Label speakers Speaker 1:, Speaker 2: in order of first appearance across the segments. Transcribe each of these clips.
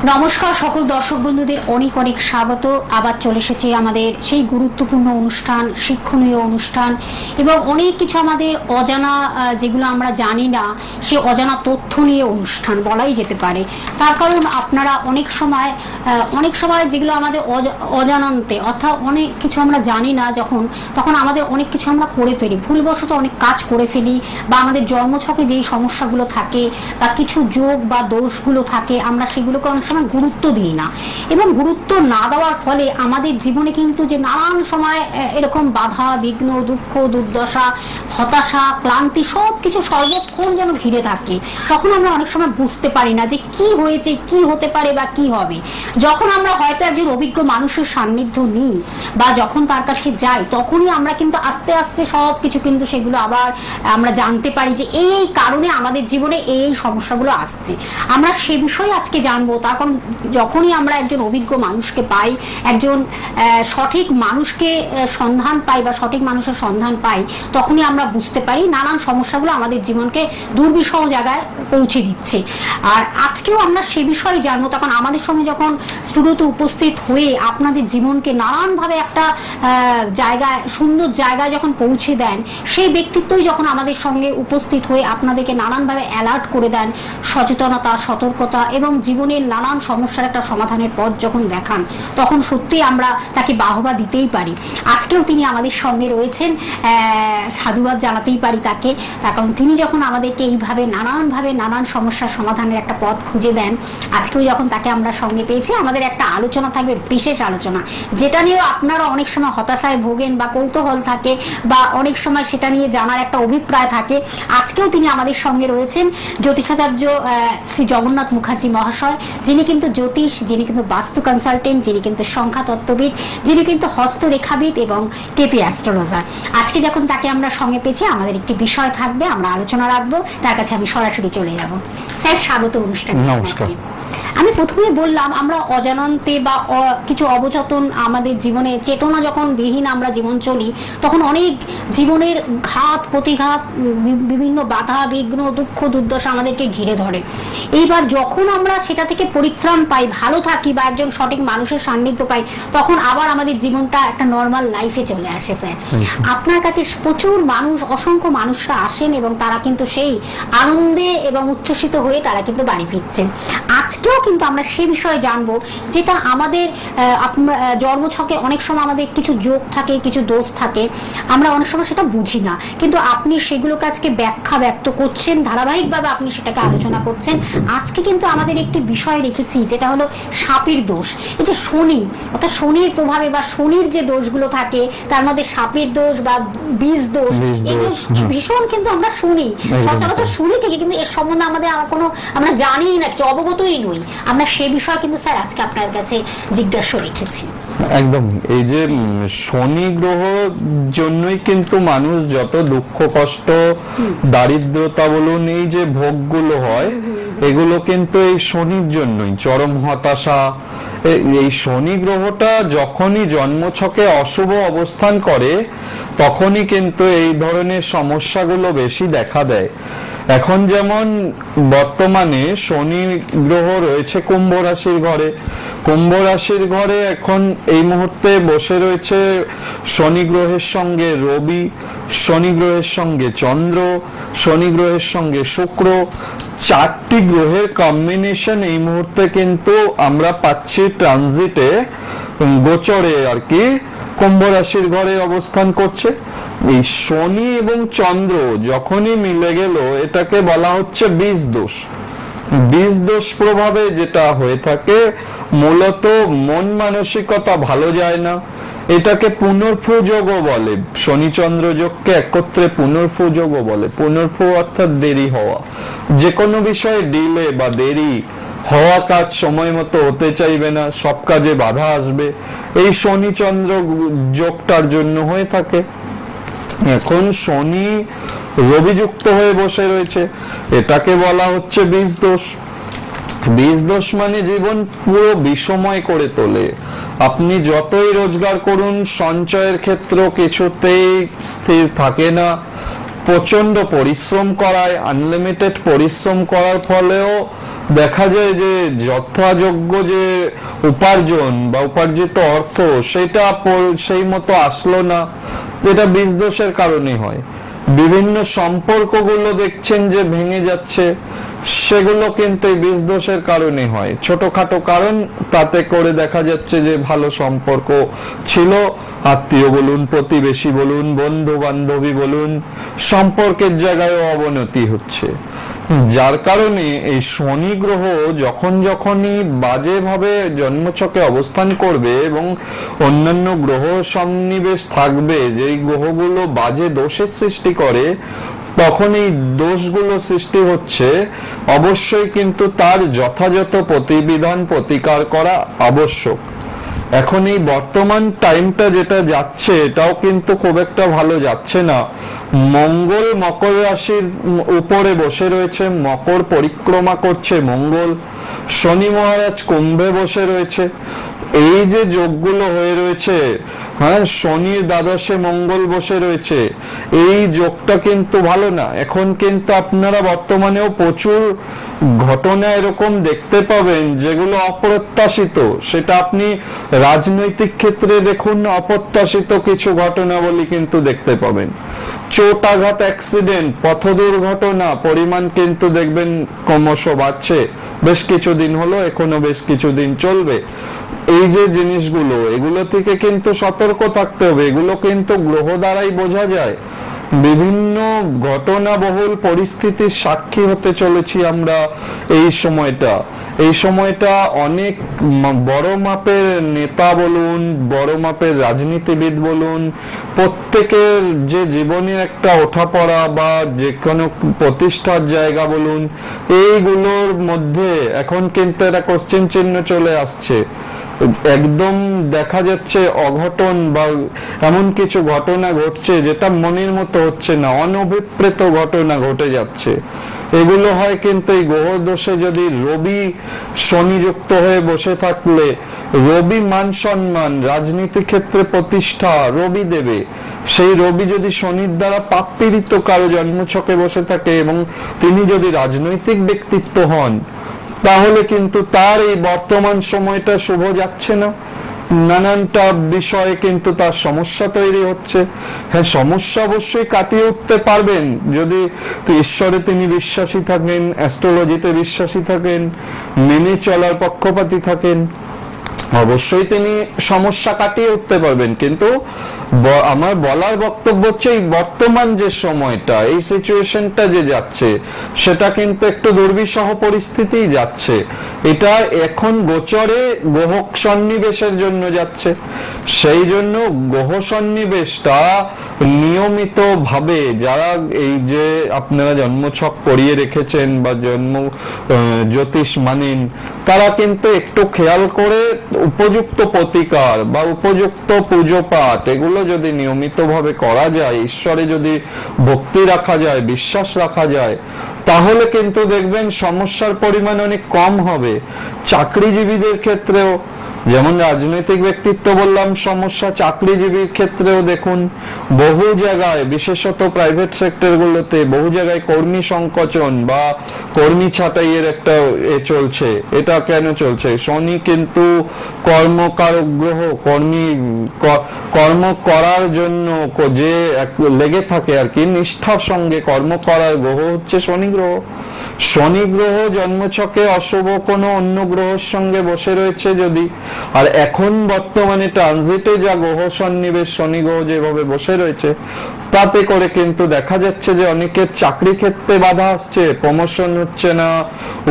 Speaker 1: নমস্কার সকল দর্শক বন্ধুদের অনেক অনেক স্বাগত। আবার চলে এসেছে আমাদের সেই গুরুত্বপূর্ণ অনুষ্ঠান, শিক্ষণীয় অনুষ্ঠান এবং অনেক কিছু আমাদের অজানা যেগুলো আমরা জানি না সেই অজানা তথ্য নিয়ে অনুষ্ঠান বলাই যেতে পারে। তার কারণ আপনারা অনেক সময় যেগুলো আমাদের অজানান্তে অর্থাৎ অনেক কিছু আমরা জানি না তখন আমাদের অনেক কিছু আমরা করে ফেলি, ভুলবশত অনেক কাজ করে ফেলি, বা আমাদের জন্মছকে যেই সমস্যাগুলো থাকে বা কিছু যোগ বা দোষগুলো থাকে আমরা সেগুলোকে অনেক সময় গুরুত্ব দিই না, এবং গুরুত্ব না দেওয়ার ফলে আমাদের জীবনে কিন্তু যে নানান সময় এরকম বাধা বিঘ্ন, দুঃখ দুর্দশা, হতাশা, ক্লান্তি সব কিছু সর্বক্ষণ যেন ঘিরে থাকে। তখন আমরা অনেক সময় বুঝতে পারি না যে কি হয়েছে, কি হতে পারে বা কি হবে। যখন আমরা হয়তো একজন অভিজ্ঞ মানুষের সান্নিধ্য নিই বা যখন তার কাছে যাই, তখনই আমরা কিন্তু আস্তে আস্তে সব কিছু কিন্তু সেগুলো আবার আমরা জানতে পারি যে এই কারণে আমাদের জীবনে এই সমস্যাগুলো আসছে। আমরা সে বিষয়ে আজকে জানবো। তার কারণ যখনই আমরা একজন অভিজ্ঞ মানুষকে পাই, একজন সঠিক মানুষকে সন্ধান পাই বা সঠিক মানুষের সন্ধান পাই, তখনই আমরা বুঝতে পারি নানান সমস্যাগুলো আমাদের জীবনকে দুর্বিষহ জায়গায় পৌঁছে দিচ্ছে। আর আজকেও আমরা সে বিষয়ে জানবো। তখন আমাদের সঙ্গে যখন স্টুডিওতে উপস্থিত হয়ে আপনাদের জীবনকে নানানভাবে একটা জায়গায়, সুন্দর জায়গায় যখন পৌঁছে দেন, সেই ব্যক্তিত্বই যখন আমাদের সঙ্গে উপস্থিত হয়ে আপনাদেরকে নানানভাবে অ্যালার্ট করে দেন, সচেতনতা, সতর্কতা এবং জীবনের নানান সমস্যার একটা সমাধানের পথ যখন দেখান, তখন সত্যিই আমরা তাকে বাহবা দিতেই পারি। আজকেও তিনি আমাদের সঙ্গে রয়েছেন, সাধুবাদ জানাতেই পারি তাকে। কারণ তিনি যখন আমাদেরকে এইভাবে নানান সমস্যার সমাধানের একটা পথ খুঁজে দেন, আজকেও যখন তাকে আমরা সঙ্গে পেয়েছি, আমাদের একটা আলোচনা থাকবে, বিশেষ আলোচনা, যেটা নিয়েও আপনারা অনেক সময় হতাশায় ভোগেন বা কৌতূহল থাকে বা অনেক সময় সেটা নিয়ে জানার একটা অভিপ্রায় থাকে। আজকেও তিনি আমাদের সঙ্গে রয়েছেন জ্যোতিষাচার্য শ্রী জগন্নাথ মুখার্জি মহাশয়, যিনি কিন্তু জ্যোতিষ, যিনি কিন্তু বাস্তু কনসালটেন্ট, যিনি কিন্তু সংখ্যা তত্ত্ববিদ, যিনি কিন্তু হস্তরেখাবিদ এবং কেপি অ্যাস্ট্রোলজার। আজকে যখন তাকে আমরা সঙ্গে পেয়েছি, আমাদের একটি বিষয় থাকবে, আমরা আলোচনা রাখবো। তার কাছে আমি সরাসরি চলে যাব। স্যার, স্বাগত অনুষ্ঠানে।
Speaker 2: নমস্কার।
Speaker 1: আমি প্রথমে বললাম, আমরা অজানান্তে বা কিছু অবচেতন আমাদের জীবনে চেতনা যখন বিহীন আমরা জীবন চলি, তখন অনেক জীবনের ঘাত প্রতিঘাত, বিভিন্ন বাধা বিঘ্ন, দুঃখ দুর্দশা আমাদেরকে ঘিরে ধরে। এইবার যখন আমরা সেটা থেকে পরিত্রাণ পাই, ভালো থাকি বা একজন সঠিক মানুষের সান্নিধ্য পাই, তখন আবার আমাদের জীবনটা একটা নর্মাল লাইফে চলে আসে। স্যার, আপনার কাছে প্রচুর মানুষ, অসংখ্য মানুষরা আসেন এবং তারা কিন্তু সেই আনন্দে এবং উচ্ছ্বসিত হয়ে তারা কিন্তু বাড়ি ফিরছেন। আজকেও কিন্তু আমরা সে বিষয়ে জানবো, যেটা আমাদের জন্মছকে অনেক সময় আমাদের কিছু যোগ থাকে, কিছু দোষ থাকে, আমরা অনেক সময় সেটা বুঝি না, কিন্তু আপনি সেগুলোকে আজকে ব্যাখ্যা ব্যক্ত করছেন, ধারাবাহিকভাবে আপনি সেটাকে আলোচনা করছেন। আজকে কিন্তু আমাদের একটি বিষয় রেখেছি, যেটা হলো সাপের দোষ। এই যে শনি, অর্থাৎ শনির প্রভাবে বা শনির যে দোষগুলো থাকে, তার মধ্যে সাপের দোষ বা বীজ দোষ, এগুলো ভীষণ কিন্তু আমরা শুনি, সচরাচর শুনি ঠিকই, কিন্তু এর সম্বন্ধে আমাদের আমরা জানি না, কিছু অবগতই নই। আমরা সে বিষয়ে কিন্তু স্যার আজকে আপনার কাছে জিজ্ঞাসা রেখেছি।
Speaker 2: একদম, এই যে শনি গ্রহ জন্যই কিন্তু মানুষ যত দুঃখ কষ্ট, দারিদ্রতা বলুন, এই যে ভোগগুলো হয়, এগুলো কিন্তু এই শনির জন্যই। চরম হতাশা, এই শনি গ্রহটা যখনই জন্মছকে অশুভ অবস্থান করে, তখনই কিন্তু এই ধরনের সমস্যাগুলো বেশি দেখা দেয়। এখন যেমন বর্তমানে শনি গ্রহ রয়েছে কুম্ভ রাশির ঘরে। কুম্ভ রাশির ঘরে এখন এই মুহূর্তে বসে রয়েছে শনি গ্রহের সঙ্গে রবি, শনি গ্রহের সঙ্গে চন্দ্র, শনি গ্রহের সঙ্গে শুক্র। 4টি গ্রহের কম্বিনেশন এই মুহূর্তে কিন্তু আমরা পাচ্ছি ট্রানজিটে, গোচরে আর কি, কুম্ভ রাশির ঘরে অবস্থান করছে। এই শনি এবং চন্দ্র যখনই মিলে গেল, এটাকে বলা হচ্ছে বীজ দোষ। বীজ দোষ প্রভাবে যেটা হয়ে থাকে, মূলত মন মানসিকতা ভালো যায় না। এটাকে পুনর্ফু যোগও বলে। শনি চন্দ্র যোগকে একত্রে পুনর্ফু যোগও বলে। পুনর্ফু অর্থাৎ দেরি হওয়া, যে কোনো বিষয়ে ডিলে বা দেরি হওয়া, কাজ সময় মতো হতে চাইবে না, সব কাজে বাধা আসবে। এই শনি চন্দ্র যোগটার জন্য হয়ে থাকে। এখন শনি রবিযুক্ত হয়ে বসে রয়েছে, এটাকে বলা হচ্ছে বীজ দোষ। বীজ দোষ মানে জীবন পুরো বিষময় করে তোলে। আপনি যতই রোজগার করুন, সঞ্চয়ের ক্ষেত্র কিছুতেই স্থির থাকে না। প্রচন্ড পরিশ্রম করায়, আনলিমিটেড পরিশ্রম করার ফলেও দেখা যায় যে যথাযোগ্য যে উপার্জন বা উপার্জিত অর্থ সেটা সেই মতো আসলো না, যেটা বীজ দোষের কারণে হয়। বিভিন্ন সম্পর্কগুলো দেখছেন যে ভেঙে যাচ্ছে, সেগুলো কিন্তু এই বীজ দোষের কারণে হয়। ছোটখাটো কারণ, তাতে করে দেখা যাচ্ছে যে ভালো সম্পর্ক ছিল, আত্মীয় বলুন, প্রতিবেশী বলুন, বন্ধু বান্ধবী বলুন, সম্পর্কের জায়গায় অবনতি হচ্ছে। যার কারণে এই শনি গ্রহ যখনই বাজেভাবে জন্মছকে অবস্থান করবে এবং অন্যান্য গ্রহ সন্নিবেশ থাকবে, যেই গ্রহগুলো বাজে দোষের সৃষ্টি করে, তখন এই দোষগুলো সৃষ্টি হচ্ছে, অবশ্যই কিন্তু তার যথাযথ প্রতিবিধান প্রতিকার করা আবশ্যক। এখন এই বর্তমান টাইমটা যেটা যাচ্ছে, এটাও কিন্তু খুব একটা ভালো যাচ্ছে না। মঙ্গল মকর রাশির উপরে বসে রয়েছে, মকর পরিক্রমা করছে মঙ্গল, শনি মহারাজ কুম্ভে বসে রয়েছে। এই যে যোগগুলো হয়ে রয়েছে, হ্যাঁ, শনির দ্বাদশে মঙ্গল বসে রয়েছে, এই যোগটা কিন্তু ভালো না। এখন কিন্তু আপনারা বর্তমানেও প্রচুর ঘটনা এরকম দেখতে পাবেন যেগুলো অপ্রত্যাশিত। সেটা আপনি রাজনৈতিক ক্ষেত্রে দেখুন, অপ্রত্যাশিত কিছু ঘটনাবলী কিন্তু দেখতে পাবেন। চোট আঘাত, অ্যাক্সিডেন্ট, পথ দুর্ঘটনা পরিমাণ কিন্তু দেখবেন ক্রমশ বাড়ছে। বেশ কিছুদিন হলো, এখনো বেশ কিছুদিন চলবে। এই যে জিনিসগুলো, এগুলো থেকে কিন্তু সতর্ক থাকতে হবে। এগুলো কিন্তু গ্রহ দ্বারাই বোঝা যায়। বিভিন্ন ঘটনাবহুল পরিস্থিতির সাক্ষী হতে চলেছি আমরা এই সময়টা অনেক বড় মাপের নেতা বলুন, বড় মাপের রাজনীতিবিদ বলুন, প্রত্যেকের যে জীবনের একটা ওঠাপড়া বা যে কোনো প্রতিষ্ঠার জায়গা বলুন, এইগুলোর মধ্যে এখন কিন্তু একটা কোশ্চেন চিহ্ন চলে আসছে। একদম দেখা যাচ্ছে অঘটন বা এমন কিছু ঘটনা ঘটছে যেটা মনের মতো হচ্ছে না, অনভিপ্রেত ঘটনা ঘটে যাচ্ছে। এগুলো হয় কিন্তু এই গ্রহ দোষে যদি রবি শনি যুক্ত হয়ে বসে থাকলে, রবি মান সম্মান, রাজনীতি ক্ষেত্রে প্রতিষ্ঠা রবি দেবে। সেই রবি যদি শনির দ্বারা পাপ পীড়িত কারো জন্মছকে বসে থাকে এবং তিনি যদি রাজনৈতিক ব্যক্তিত্ব হন, তাহলে কিন্তু তার এই বর্তমান সময়টা শুভ যাচ্ছে না। নানানটা বিষয়ে কিন্তু তার সমস্যা তৈরি হচ্ছে। হ্যাঁ, সমস্যা অবশ্যই কাটিয়ে উঠতে পারবেন যদি ঈশ্বরে তিনি বিশ্বাসী থাকেন, অ্যাস্ট্রোলজিতে বিশ্বাসী থাকেন, মেনে চলার পক্ষপাতী থাকেন, অবশ্যই তিনি সমস্যা কাটিয়ে উঠতে পারবেন। কিন্তু আমার বলার বক্তব্য হচ্ছে এই বর্তমান যে সময়টা, এই সিচুয়েশনটা যে যাচ্ছে, সেটা কিন্তু একটু দুর্বিষহ পরিস্থিতি যাচ্ছে। এটা এখন গোচরে গ্রহ সন্নিবেশের জন্য যাচ্ছে। সেই জন্য গ্রহ সন্নিবেশটা নিয়মিত ভাবে যারা এই যে আপনারা জন্মছক করিয়ে রেখেছেন বা জন্ম জ্যোতিষ মানেন, তারা কিন্তু একটু খেয়াল করে উপযুক্ত প্রতিকার বা উপযুক্ত পুজো পাঠ এগুলো যদি নিয়মিতভাবে করা যায়, ঈশ্বরে যদি ভক্তি রাখা যায়, বিশ্বাস রাখা যায়, তাহলে কিন্তু দেখবেন সমস্যার পরিমাণ অনেক কম হবে। চাকরিজীবীদের ক্ষেত্রেও যেমন রাজনৈতিক ব্যক্তিত্ব বললাম সমস্যা, চাকরিজীবীর ক্ষেত্রেও দেখুন বহু জায়গায়, বিশেষত প্রাইভেট সেক্টর গুলোতে বহু জায়গায় কর্মী সংকোচন বা কর্মী ছাঁটাইয়ের একটা চলছে। এটা কেন চলছে? শনি কিন্তু কর্মকারক গ্রহ, কর্ম করার জন্য যে লেগে থাকে আর কি, নিষ্ঠার সঙ্গে কর্ম করার গ্রহ হচ্ছে শনি গ্রহ। শনি গ্রহ জন্মছকে অশুভ কোনো অন্য গ্রহের সঙ্গে বসে রয়েছে যদি, আর এখন বর্তমানে ট্রানজিটে যা গ্রহ সন্নিবেশ শনি গ্রহ যেভাবে বসে রয়েছে, তাতে করে কিন্তু দেখা যাচ্ছে যে অনেকের চাকরি ক্ষেত্রে বাধা আসছে, প্রমোশন হচ্ছে না,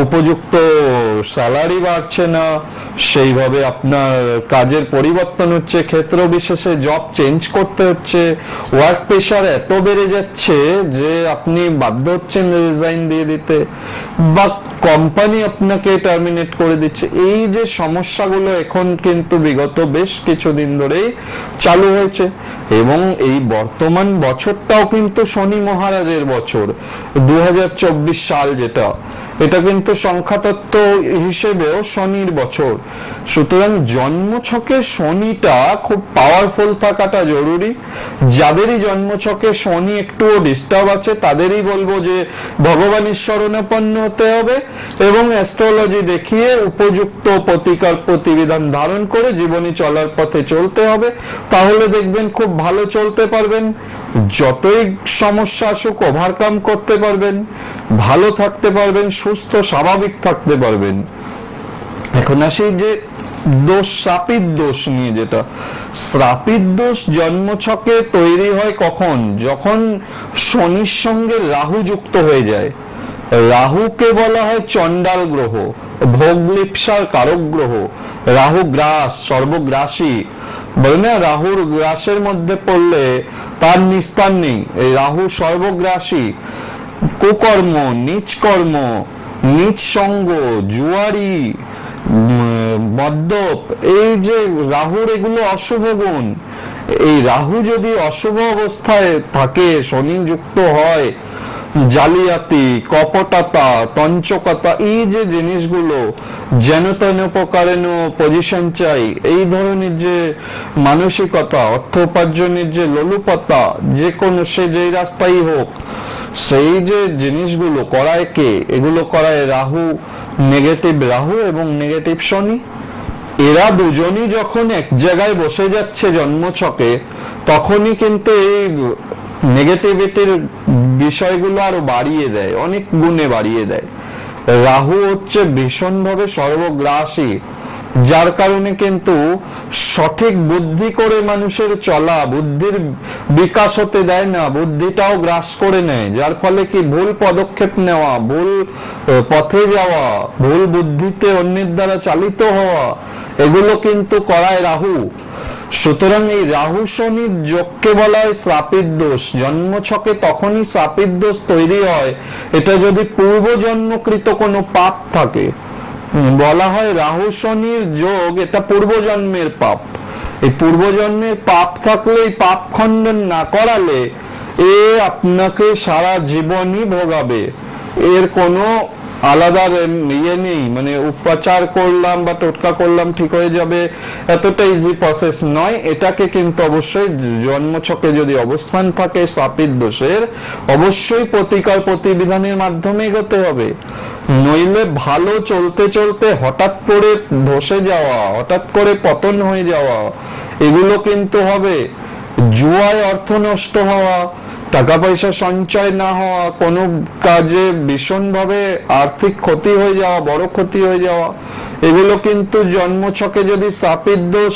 Speaker 2: উপযুক্ত স্যালারি বাড়ছে না, সেইভাবে আপনার কাজের পরিবর্তন হচ্ছে, ক্ষেত্র বিশেষে জব চেঞ্জ করতে হচ্ছে, ওয়ার্ক প্রেশার এত বেড়ে যাচ্ছে যে আপনি বাধ্য হচ্ছেন রিজাইন দিয়ে দিতে, বা কোম্পানি আপনাকে টার্মিনেট করে দিচ্ছে। এই যে সমস্যাগুলো এখন কিন্তু বিগত বেশ কিছুদিন ধরেই চালু হয়েছে, এবং এই বর্তমান বছরটাও কিন্তু শনি মহারাজের বছর 2024 সাল, যেটা এটা কিন্তু সংখ্যাতত্ত্ব হিসেবেও শনির বছর। সুতরাং জন্মছকে শনিটা খুব পাওয়ারফুল থাকাটা জরুরি। যাদেরই জন্মছকে শনি একটুও ডিস্টার্ব আছে তাদেরই বলবো যে ভগবানের শরণাপন্ন হতে হবে এবং অ্যাস্ট্রোলজি দেখিয়ে উপযুক্ত প্রতিকার প্রতিবিধান ধারণ করে জীবনে চলার পথে চলতে হবে। তাহলে দেখবেন খুব ভালো চলতে পারবেন, যতই সমস্যা আসুক ওভারকাম করতে পারবেন, ভালো থাকতে পারবেন, সুস্থ স্বাভাবিক থাকতে পারবেন। এখন আসি যে দোষ, শ্রাপিত দোষ নিয়ে। যেটা শ্রাপিত দোষ জন্মছকে তৈরি হয় কখন? যখন শনির সঙ্গে রাহু যুক্ত হয়ে যায়। রাহুকে বলা হয় চণ্ডাল গ্রহ, ভোগলিপ্সার কারক গ্রহ। রাহু গ্রাস, সর্বগ্রাসী বলে না, রাহুর গ্রাসের মধ্যে পড়লে তার নিস্তার নেই। এই রাহু সর্বগ্রাসী, কুকর্ম, নীচ কর্ম, নীচ সঙ্গ, জুয়ারি, মদ্যপ, এই যে রাহুর এগুলো অশুভ গুণ। এই রাহু যদি অশুভ অবস্থায় থাকে, শনি যুক্ত হয়, জালিয়াতি, কপটতা, তঞ্চকতা, এই যে জিনিসগুলো, যেন তেন প্রকারেণ পজিশন চাই, এই ধরনের যে মানসিকতা, অর্থ উপার্জনের যে লোলুপতা, যে কোনো সে যেই রাস্তাই হোক, সেই যে জিনিসগুলো করায় কে? এগুলো করায় রাহু, নেগেটিভ রাহু এবং নেগেটিভ শনি। এরা দুজনই যখন এক জায়গায় বসে যাচ্ছে জন্মছকে, তখনই কিন্তু এই নেগেটিভিটির বিষয়গুলো আরো বাড়িয়ে দেয়, অনেক গুণে বাড়িয়ে দেয়। রাহু হচ্ছে ভীষণভাবে সর্বগ্রাসী, যার কারণে কিন্তু সঠিক বুদ্ধি করে মানুষের চলা, বুদ্ধির বিকাশ হতে দেয় না, বুদ্ধিটাও গ্রাস করে নেয়। যার ফলে কি ভুল পদক্ষেপ নেওয়া, ভুল পথে যাওয়া, ভুল বুদ্ধিতে অন্যের দ্বারা চালিত হওয়া, এগুলো কিন্তু করায় রাহু। সুতরাং এই রাহু শনির যোগকে বলা হয় শ্রাপিত দোষ। জন্মছকে তখনই শ্রাপিত দোষ তৈরি হয় এটা যদি পূর্বজন্মকৃত কোনো পাপ থাকে। বলা হয় রাহু শনির যোগ এটা পূর্বজন্মের পাপ। এই পূর্বজন্মের পাপ থাকলে, এই পাপ খণ্ডন না করালে এ আপনাকে সারা জীবনই ভোগাবে। এর কোনো আলাদা ইয়ে নেই, মানে উপচার করলাম বা টোটকা করলাম ঠিক হয়ে যাবে, এতটা ইজি প্রসেস নয়। এটাকে কিন্তু অবশ্যই জন্মছকে যদি অবস্থান থাকে শ্রাপিত দোষের, অবশ্যই প্রতিকার প্রতিবিধানের মাধ্যমে এগোতে হবে। নইলে ভালো চলতে চলতে হঠাৎ করে ধসে যাওয়া, হঠাৎ করে পতন হয়ে যাওয়া, এগুলো কিন্তু হবে। জুয়ায় অর্থ নষ্ট হওয়া, টাকা পয়সা সঞ্চয় না হওয়া, কোনো কাজে ভীষণভাবে আর্থিক ক্ষতি হয়ে যাওয়া, বড় ক্ষতি হয়ে যাওয়া, এগুলো কিন্তু জন্মছকে যদি শ্রাপিত দোষ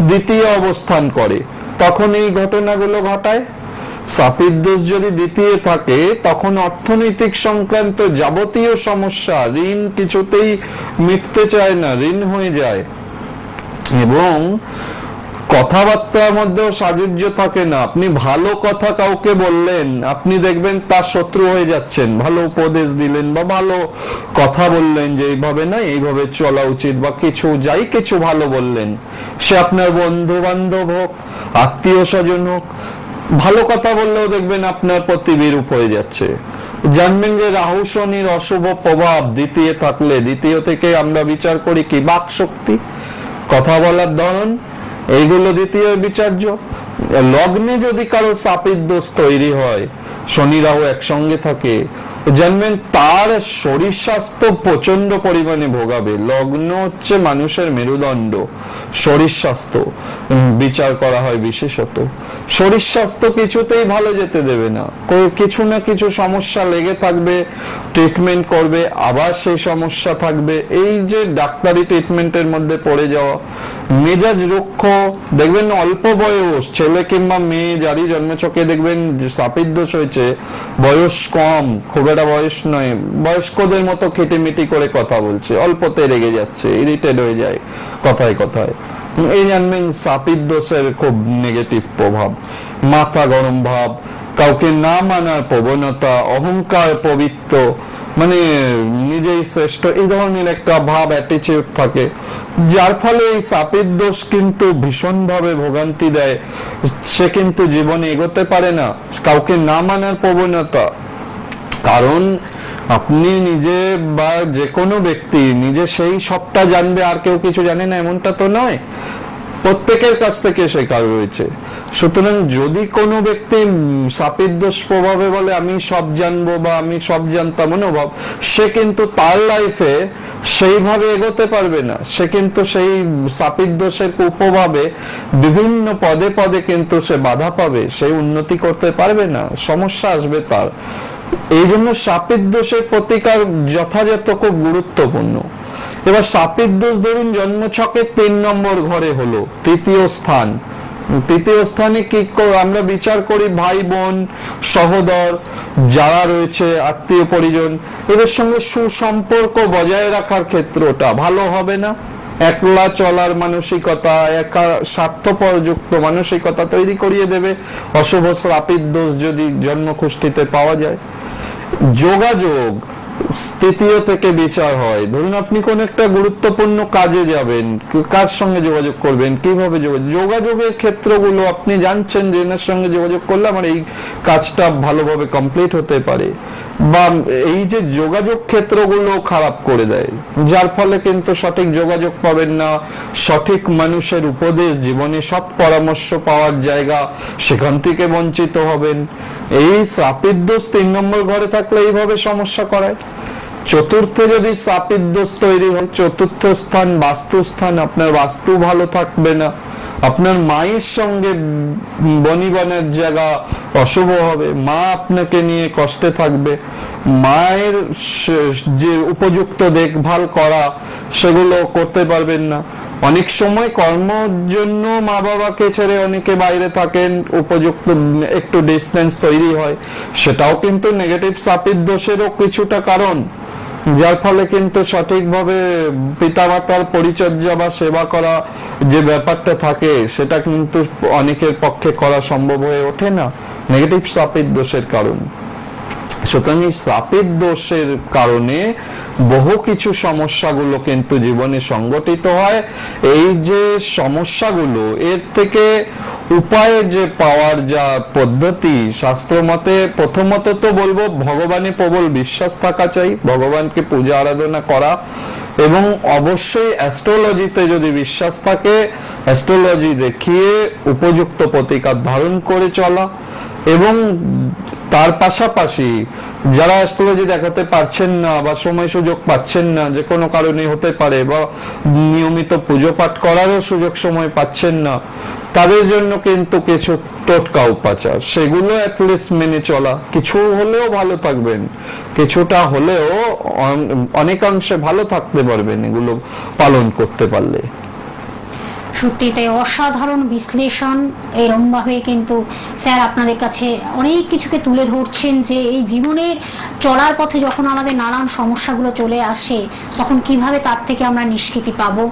Speaker 2: দ্বিতীয় অবস্থান করে তখন এই ঘটনাগুলো ঘটায়। শ্রাপিত দোষ যদি দ্বিতীয় থাকে তখন অর্থনৈতিক সংক্রান্ত যাবতীয় সমস্যা, ঋণ কিছুতেই মিটতে চায় না, ঋণ হয়ে যায়। এবং কথাবার্তার মধ্যেও সাযুজ্য থাকে না। আপনি ভালো কথা কাউকে বললেন, আপনি দেখবেন তার শত্রু হয়ে যাচ্ছেন। ভালো উপদেশ দিলেন বা ভালো কথা বললেন যে এইভাবে না, এইভাবে চলা উচিত, বা কিছু যাই কিছু ভালো বললেন, সে আপনার বন্ধু বান্ধব হোক, আত্মীয় স্বজন হোক, ভালো কথা বললেও দেখবেন আপনার প্রতি বিরূপ হয়ে যাচ্ছে। জানবেন যে রাহু শনির অশুভ প্রভাব দ্বিতীয় থাকলে, দ্বিতীয় থেকে আমরা বিচার করি কি বাক শক্তি, কথা বলার ধরন, এইগুলো দ্বিতীয় বিচার্য। লগ্নে যদি কারো শ্রাপিত দোষ তৈরি হয়, শনি রাহু একসঙ্গে থাকে, জানবেন তার শরীর স্বাস্থ্য প্রচন্ড পরিমাণে ভোগাবে। লগ্ন হচ্ছে মানুষের মেরুদণ্ড, শরীর স্বাস্থ্য বিচার করা হয় বিশেষত। শরীর স্বাস্থ্য কিছুতেই ভালো যেতে দেবে না, কিছু না কিছু সমস্যা লেগে থাকবে, ট্রিটমেন্ট করবে, আবার সেই সমস্যা থাকবে। এই যে ডাক্তারি ট্রিটমেন্টের মধ্যে পড়ে যাওয়া, মেজাজ রুক্ষ, দেখবেন অল্প বয়স ছেলে কিংবা মেয়ে যারই জন্মছকে দেখবেন শ্রাপিত দোষ হয়েছে, বয়স কম, খুব একটা বয়স নয়, বয়স্কদের মতো খিটিমিটি করে কথা বলছে, অল্পতে রেগে যাচ্ছে, ইরিটেড হয়ে যায় কথায় কথায়। এই জানবেন শ্রাপিত দোষের খুব নেগেটিভ প্রভাব। মাথা গরম ভাব, কাউকে না মানার প্রবণতা, অহংকার পবিত্র, মানে নিজেই শ্রেষ্ঠ, এই ধরনের একটা ভাব, অ্যাটিটিউড থাকে, যার ফলে এই শ্রাপিত দোষ কিন্তু ভীষণভাবে ভোগান্তি দেয়। সে কিন্তু জীবনে এগোতে পারে না। কাউকে না মানার প্রবণতা, কারণ আপনি নিজে বা যে কোনো ব্যক্তি নিজে সেই সবটা জানবে আর কেউ কিছু জানে না এমনটা তো নয়, প্রত্যেকের কাছ থেকে শেখা রয়েছে। সুতরাং যদি কোনো ব্যক্তি সাপির দোষ প্রভাবে বলে আমি সব জানবো বা আমি সব জানতাম অনুভব, সে কিন্তু তার লাইফে সেইভাবে এগোতে পারবে না। সে কিন্তু সেই সাপির দোষের কুপ্রভাবে বিভিন্ন পদে পদে কিন্তু সে বাধা পাবে, সে উন্নতি করতে পারবে না, সমস্যা আসবে তার। এই জন্য সাপির দোষের প্রতিকার যথাযথ খুব গুরুত্বপূর্ণ। এবার সাপির দোষ ধরুন জন্মছকের 3 নম্বর ঘরে হলো, তৃতীয় স্থান। তৃতীয় স্থানে কি আমরা বিচার করি ভাই বোন সহোদর যারা রয়েছে আত্মীয় পরিজন, এদের সঙ্গে সুসম্পর্ক বজায় রাখার ক্ষেত্রটা ভালো হবে না। একলা চলার মানসিকতা, একা স্বার্থপর যুক্ত মানসিকতা তৈরি করিয়ে দেবে অশুভ সাপির দোষ যদি জন্মকুষ্ঠিতে পাওয়া যায়। যোগাযোগ তৃতীয় থেকে বিচার হয়। ধরুন আপনি কোন একটা গুরুত্বপূর্ণ কাজে যাবেন, কার সঙ্গে যোগাযোগ করবেন, কিভাবে যোগাযোগের ক্ষেত্রগুলো আপনি জানছেন যে এনার সঙ্গে যোগাযোগ করলে আমার এই কাজটা ভালোভাবে কমপ্লিট হতে পারে, বা এই যে যোগাযোগ ক্ষেত্রগুলো খারাপ করে দেয়, যার ফলে কিন্তু সঠিক যোগাযোগ পাবেন না, সঠিক মানুষের উপদেশ জীবনে সৎ পরামর্শ পাওয়ার জায়গা সেখান থেকে বঞ্চিত হবেন। এই সাপির দোষ 3 নম্বর ঘরে থাকলে এইভাবে সমস্যা করায়। চতুর্থে যদি সাপির দোষ তৈরি হয়, চতুর্থ স্থান বাস্তুস্থান, আপনার বাস্তু ভালো থাকবে না, আপনার মায়ের সঙ্গে বনিবনের জায়গা অশুভ হবে, মা আপনাকে নিয়ে কষ্টে থাকবে, মায়ের যে উপযুক্ত দেখভাল করা সেগুলো করতে পারবেন না। অনেক সময় কর্মের জন্য মা বাবাকে ছেড়ে অনেকে বাইরে থাকেন, উপযুক্ত একটু ডিস্টেন্স তৈরি হয়, সেটাও কিন্তু নেগেটিভ সাপির দোষেরও কিছুটা কারণ, যার ফলে কিন্তু সঠিকভাবে পিতামাতার পরিচর্যা বা সেবা করা যে ব্যাপারটা থাকে সেটা কিন্তু অনেকের পক্ষে করা সম্ভব হয়ে ওঠে না, নেগেটিভ সাপির দোষের কারণ। সুতরাং এই সাপির দোষের কারণে বহু কিছু সমস্যাগুলো কিন্তু জীবনে সংগঠিত হয়। এই যে সমস্যাগুলো, এর থেকে উপায় যে পাওয়ার যা পদ্ধতি শাস্ত্র মতে, প্রথমত তো বলবো ভগবানে প্রবল বিশ্বাস থাকা চাই, ভগবানকে পূজা আরাধনা করা, এবং অবশ্যই অ্যাস্ট্রোলজিতে যদি বিশ্বাস থাকে অ্যাস্ট্রোলজি দেখিয়ে উপযুক্ত প্রতিকার ধারণ করে চলা, এবং তার পাশাপাশি যারা অ্যাস্ট্রোলজি দেখাতে পারছেন না বা সময় সুযোগ পাচ্ছেন না, যে কোনো কারণে হতে পারে, বা নিয়মিত পুজো পাঠ করারও সুযোগ সময় পাচ্ছেন না, তাদের জন্য কিন্তু কিছু টোটকা উপাচার সেগুলো অ্যাটলিস্ট মেনে চলা, কিছু হলেও ভালো থাকবেন, কিছুটা হলেও অনেকাংশে ভালো থাকতে পারবেন এগুলো পালন করতে পারলে।
Speaker 1: সত্যি তাই, অসাধারণ বিশ্লেষণ। এরম ভাবে কিন্তু স্যার আপনাদের কাছে অনেক কিছুকে তুলে ধরছেন যে এই জীবনের চলার পথে যখন আমাদের নানান সমস্যাগুলো চলে আসে তখন কিভাবে তার থেকে আমরা নিষ্কৃতি পাবো,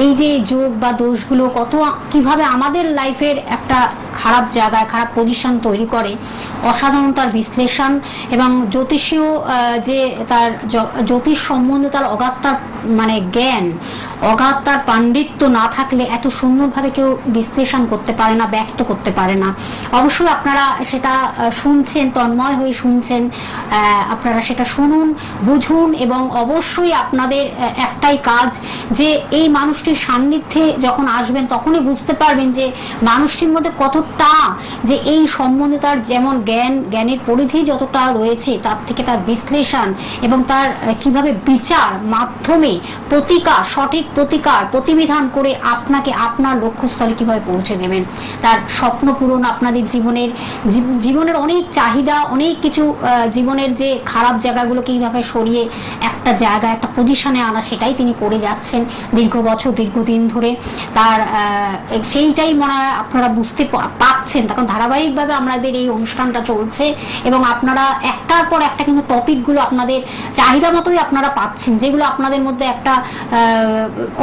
Speaker 1: এই যে যোগ বা দোষগুলো কত কিভাবে আমাদের লাইফের একটা খারাপ জায়গায় খারাপ পজিশন তৈরি করে। অসাধারণ তার বিশ্লেষণ, এবং জ্যোতিষীয় যে তার জ্যোতিষ সম্বন্ধে তার অগাধ তার মানে জ্ঞান, অগাধ তার পাণ্ডিত্য না থাকলে এত সুন্দরভাবে কেউ বিশ্লেষণ করতে পারে না, ব্যক্ত করতে পারে না। অবশ্যই আপনারা সেটা শুনছেন, তন্ময় হয়ে শুনছেন, আপনারা সেটা শুনুন, বুঝুন, এবং অবশ্যই আপনাদের একটাই কাজ যে এই মানুষটির সান্নিধ্যে যখন আসবেন তখনই বুঝতে পারবেন যে মানুষটির মধ্যে কতটা, যে এই সম্বন্ধে তার যেমন জ্ঞানের পরিধি যতটা রয়েছে তার থেকে তার বিশ্লেষণ এবং তার কিভাবে বিচার মাধ্যমে প্রতিকার, সঠিক প্রতিকার প্রতিবিধান করে আপনাকে আপনার লক্ষ্যস্থলে কিভাবে পৌঁছে দেবেন, তার স্বপ্ন পূরণ, আপনাদের জীবনের অনেক চাহিদা, অনেক কিছু জীবনের যে খারাপ জায়গাগুলো কিভাবে সরিয়ে একটা জায়গা একটা পজিশনে আনা, সেটাই তিনি করে যাচ্ছেন দীর্ঘ বছর দীর্ঘদিন ধরে। তার সেইটাই মনে হয় আপনারা বুঝতে পাচ্ছেন, তখন ধারাবাহিকভাবে আমাদের এই অনুষ্ঠানটা চলছে এবং আপনারা একটার পর একটা কিন্তু টপিকগুলো আপনাদের চাহিদা মতোই আপনারা পাচ্ছেন, যেগুলো আপনাদের মধ্যে মধ্যে একটা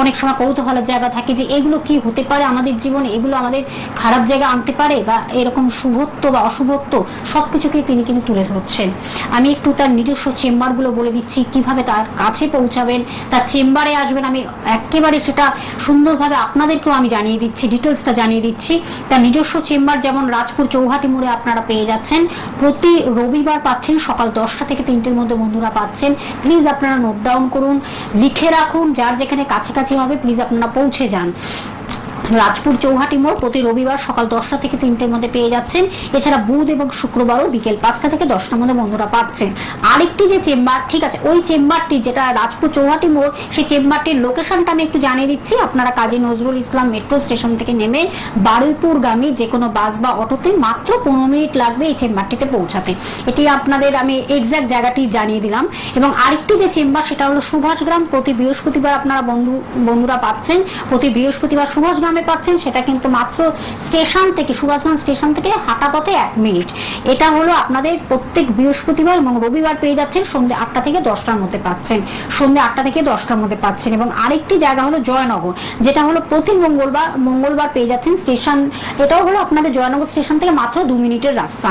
Speaker 1: অনেক সময় কৌতূহলের জায়গা থাকে যে এগুলো কি হতে পারে আমাদের জীবনে, এগুলো আমাদের খারাপ জায়গা আনতে পারে, বা এরকম শুভত্ব বা অশুভত্ব সবকিছুকে তিনি কিন্তু তুলে ধরছেন। আমি একটু তার নিজস্ব চেম্বারগুলো বলে দিচ্ছি, কিভাবে তার কাছে পৌঁছাবেন, তার চেম্বারে আসবেন, আমি একেবারে সেটা সুন্দরভাবে আপনাদেরকেও আমি জানিয়ে দিচ্ছি, ডিটেলসটা জানিয়ে দিচ্ছি। তার নিজস্ব চেম্বার যেমন রাজপুর চৌহাটি মোড়ে আপনারা পেয়ে যাচ্ছেন, প্রতি রবিবার পাচ্ছেন সকাল 10টা থেকে 3টের মধ্যে বন্ধুরা পাচ্ছেন। প্লিজ আপনারা নোট ডাউন করুন, লিখে রাখুন, যার যেখানে কাছাকাছি হবে প্লিজ আপনারা পৌঁছে যান। রাজপুর চৌহাটি মোড় প্রতি রবিবার সকাল 10টা থেকে 3টের মধ্যে পেয়ে যাচ্ছেন। এছাড়া বুধ এবং শুক্রবারও বিকেল 5টা থেকে 10টার মধ্যে বন্ধুরা পাচ্ছেন। আরেকটি যে চেম্বার, ঠিক আছে, ওই চেম্বারটি যেটা রাজপুর চৌহাটি মোড়, সেই চেম্বারটির লোকেশনটা আমি একটু জানিয়ে দিচ্ছি। আপনারা কাজী নজরুল ইসলাম মেট্রো স্টেশন থেকে নেমে বারুইপুরগামী যে কোনো বাস বা অটোতে মাত্র 15 মিনিট লাগবে এই চেম্বারটিতে পৌঁছাতে। এটি আপনাদের আমি এক্সাক্ট জায়গাটি জানিয়ে দিলাম। এবং আরেকটি যে চেম্বার সেটা হলো সুভাষগ্রাম, প্রতি বৃহস্পতিবার আপনারা বন্ধুরা পাচ্ছেন, প্রতি বৃহস্পতিবার সুভাষগ্রামে পাচ্ছেন। সেটা কিন্তু মাত্র স্টেশন থেকে, সুভাষগ্রাম স্টেশন থেকে হাঁটা পথে 1 মিনিট। এটা হলো আপনাদের প্রত্যেক বৃহস্পতিবার এবং রবিবার পেয়ে যাচ্ছেন সন্ধ্যে 8টা থেকে 10টার মধ্যে পাচ্ছেন, সন্ধ্যে 8টা থেকে 10টার মধ্যে পাচ্ছেন। এবং আরেকটি জায়গা হলো জয়নগর, যেটা হলো প্রতি মঙ্গলবার পেয়ে যাচ্ছেন স্টেশন, এটাও হলো আপনাদের জয়নগর স্টেশন থেকে মাত্র 2 মিনিটের রাস্তা।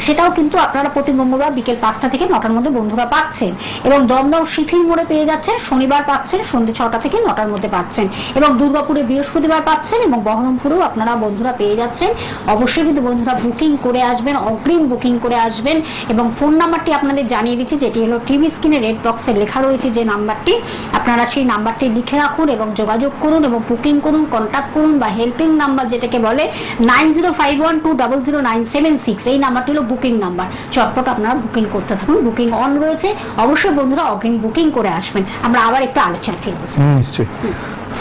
Speaker 1: সেটাও কিন্তু আপনারা প্রতি মঙ্গলবার বিকেল 5টা থেকে 9টার মধ্যে বন্ধুরা পাচ্ছেন। এবং দমদম শিথিল মোড়ে পেয়ে যাচ্ছেন শনিবার পাচ্ছেন সন্ধ্যে 6টা থেকে 9টার মধ্যে পাচ্ছেন। এবং দুর্গাপুরে বৃহস্পতিবার পাচ্ছেন, এবং বহরমপুরেও আপনারা বন্ধুরা পেয়ে যাচ্ছেন। অবশ্যই কিন্তু বন্ধুরা বুকিং করে আসবেন, অগ্রিম বুকিং করে আসবেন। এবং ফোন নাম্বারটি আপনাদের জানিয়ে দিচ্ছি, যেটি হলো টিভি স্ক্রিনে রেড বক্সে লেখা রয়েছে যে নাম্বারটি, আপনারা সেই নাম্বারটি লিখে রাখুন এবং যোগাযোগ করুন এবং বুকিং করুন, কন্ট্যাক্ট করুন, বা হেল্পিং নাম্বার যেটাকে বলে 9051200976, এই নাম্বারটি হলো বুকিং নাম্বার। চটপট আপনারা বুকিং করতে থাকুন, বুকিং অন রয়েছে। অবশ্যই বন্ধুরা অগ্রিম বুকিং করে আসবেন। আমরা আবার একটু আলোচনা ফিরবো।
Speaker 2: নিশ্চয়ই।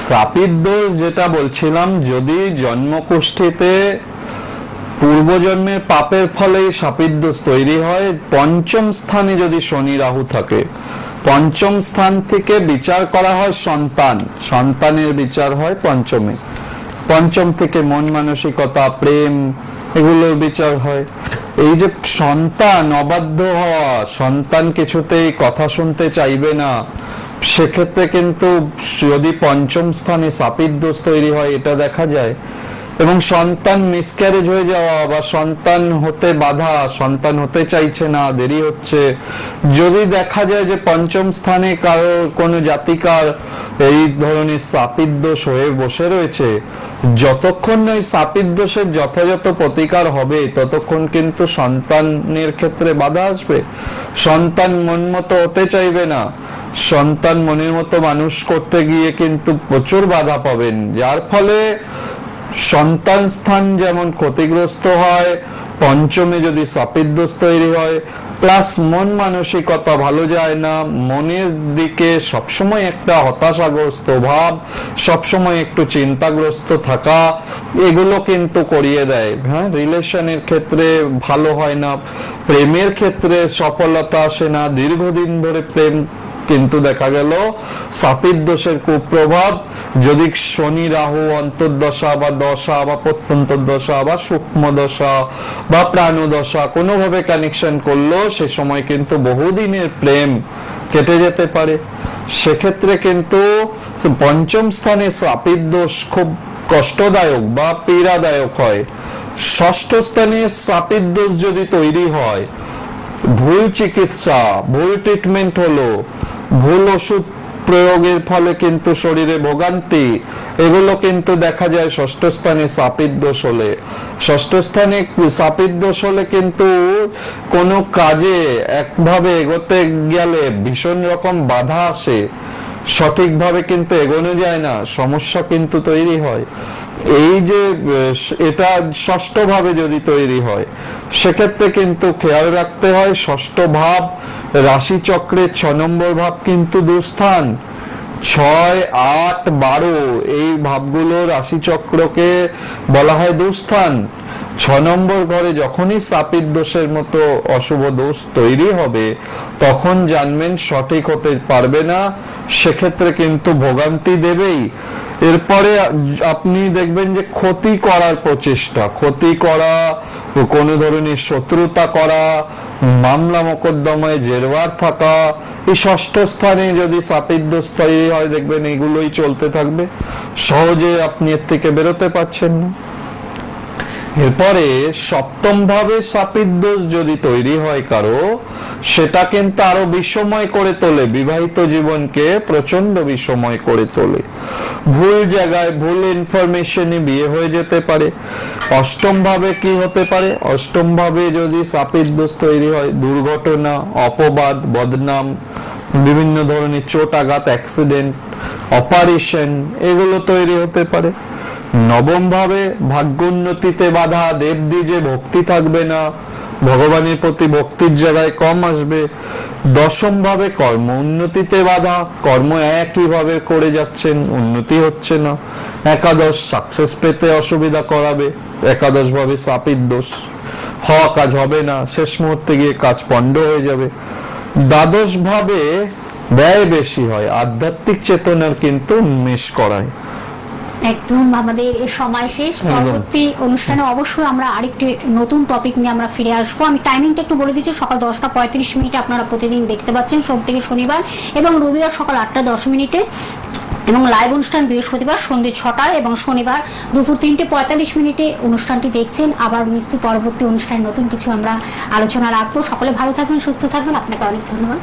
Speaker 2: শাপিত দোষ যেটা বলছিলাম, যদি জন্মকুষ্ঠিতে পূর্বজন্মের পাপের ফলে শাপিত দোষ তৈরি হয়, 5ম স্থানে যদি শনি রাহু থাকে, 5ম স্থান থেকে বিচার করা হয় সন্তানের বিচার হয় 5মে। 5ম থেকে মন মানসিকতা, প্রেম, এগুলোর বিচার হয়। এই যে সন্তান অবাধ্য হওয়া, সন্তান কিছুতেই কথা শুনতে চাইবে না, সেক্ষেত্রে কিন্তু যদি 5ম স্থানে শাপিত দোষ তৈরি হয় এটা দেখা যায়। এবং সন্তান মিসক্যারেজ হয়ে যাওয়া, বা সন্তান হতে বাধা, সন্তান হতে চাইছে না, দেরি হচ্ছে, যদি দেখা যায় যে 5ম স্থানে কারো কোনো জাতিকার এই ধরনের শাপিত দোষ হয়ে বসে রয়েছে, যতক্ষণ ওই শাপিত দোষের যথাযথ প্রতিকার হবে ততক্ষণ কিন্তু সন্তানের ক্ষেত্রে বাধা আসবে। সন্তান মন মতো হতে চাইবে না, সন্তান মনের মতো মানুষ করতে গিয়ে কিন্তু প্রচুর বাধা পাবেন, যার ফলে সন্তান স্থান যেমন ক্ষতিগ্রস্ত হয়, 5মে যদি শাপিত দোষ তৈরি হয়, প্লাস মন মানসিকতা ভালো যায় না, মনের দিকে সবসময় একটা হতাশাগ্রস্ত ভাব, সবসময় একটু চিন্তাগ্রস্ত থাকা, এগুলো কিন্তু করিয়ে দেয়। হ্যাঁ, রিলেশনের ক্ষেত্রে ভালো হয় না, প্রেমের ক্ষেত্রে সফলতা আসে না, দীর্ঘদিন ধরে প্রেম কিন্তু দেখা গেল শাপিত দোষের কুপ্রভাব যদি শনি রাহু অন্তর্দশা বা দশা বা প্রত্যন্তর্দশা বা সূক্ষ্ম দশা বা প্রাণদশা কোনোভাবে কানেকশন করলো, সে সময় কিন্তু বহুদিনের প্রেম কেটে যেতে পারে। সেক্ষেত্রে কিন্তু 5ম স্থানে শাপিত দোষ খুব কষ্টদায়ক বা পীড়াদায়ক হয়। 6ষ্ঠ স্থানে শাপিত দোষ যদি তৈরি হয়, ভুল চিকিৎসা, ভুল ট্রিটমেন্ট হলো, ভুল ওষুধ প্রয়োগের ফলে কিন্তু শরীরে ভোগান্তি, এগুলো কিন্তু দেখা যায় 6ষ্ঠ স্থানে শাপিত দোষ হলে। 6ষ্ঠ স্থানে শাপিত দোষ হলে কিন্তু কোনো কাজে একভাবে এগোতে গেলে ভীষণ রকম বাধা আসে, সঠিকভাবে কিন্তু এগোনো যায় না, সমস্যা কিন্তু তৈরি হয়। এই যে এটা 6ষ্ঠ ভাবে যদি তৈরি হয়, সেক্ষেত্রে কিন্তু খেয়াল রাখতে হয় 6ষ্ঠ ভাব রাশি চক্রের 6 নম্বর ভাব কিন্তু দুস্থান। 6, 8, 12 এই ভাবগুলো রাশি চক্রকে বলা হয় দুস্থান। 6 নম্বর ঘরে যখনই শাপিত দোষের মতো অশুভ দোষ তৈরি হবে, তখন জানবেন সঠিক হতে পারবে না, সেক্ষেত্রে কিন্তু ভোগান্তি দেবেই। এরপরে আপনি দেখবেন যে ক্ষতি করার প্রচেষ্টা, ক্ষতি করা, কোনো ধরনের শত্রুতা করা, মামলা মোকদ্দমায় জেরবার থাকা, এই ষষ্ঠ স্থানে যদি সাপিদ্দোষ তৈরি হয় দেখবেন এগুলোই চলতে থাকবে, সহজে আপনি এর থেকে বেরোতে পারছেন না। এরপরে সপ্তম ভাবে সাপিদ্দোষ যদি তৈরি হয় কারো, সেটা কিন্তু আরো বিষময় করে তোলে, বিবাহিত জীবনকে প্রচন্ড বিষময় করে তোলে। ভুল জায়গায় ভুল ইনফরমেশনে বিয়ে হয়ে যেতে পারে। অষ্টম ভাবে কি হতে পারে? অষ্টম ভাবে যদি সাপিদ্দোষ তৈরি হয়, দুর্ঘটনা, অপবাদ, বদনাম, বিভিন্ন ধরনের চোট আঘাত, অ্যাক্সিডেন্ট, অপারেশন, এগুলো তৈরি হতে পারে। নবম ভাবে ভাগ্যোন্নতিতে বাধা, দেবদ্বিজে ভক্তি থাকবে না, ভগবানের প্রতি ভক্তির জায়গায় কম আসবে। দশম ভাবে কর্ম উন্নতিতে বাধা, কর্ম একইভাবে করে যাচ্ছেন, উন্নতি হচ্ছে না। একাদশ সাকসেস পেতে অসুবিধা করাবে, একাদশ ভাবে সাপিদ্দোষ, হওয়া কাজ হবে না, শেষ মুহূর্তে গিয়ে কাজ পণ্ড হয়ে যাবে। দ্বাদশ ভাবে ব্যয় বেশি হয়, আধ্যাত্মিক চেতনার কিন্তু উন্মেষ করায়।
Speaker 1: একদম আমাদের সময় শেষ। পরবর্তী অনুষ্ঠানে অবশ্যই আমরা আরেকটি নতুন টপিক নিয়ে আমরা ফিরে আসবো। আমি টাইমিংটা একটু বলে দিচ্ছি, সকাল 10:35 আপনারা প্রতিদিন দেখতে পাচ্ছেন, সোম থেকে শনিবার, এবং রবিবার সকাল 8:10, এবং লাইভ অনুষ্ঠান বৃহস্পতিবার সন্ধ্যে 6টায়, এবং শনিবার দুপুর 3:45 অনুষ্ঠানটি দেখছেন। আবার নিশ্চয়ই পরবর্তী অনুষ্ঠানে নতুন কিছু আমরা আলোচনা রাখবো। সকলে ভালো থাকবেন, সুস্থ থাকবেন, আপনাকে অনেক ধন্যবাদ।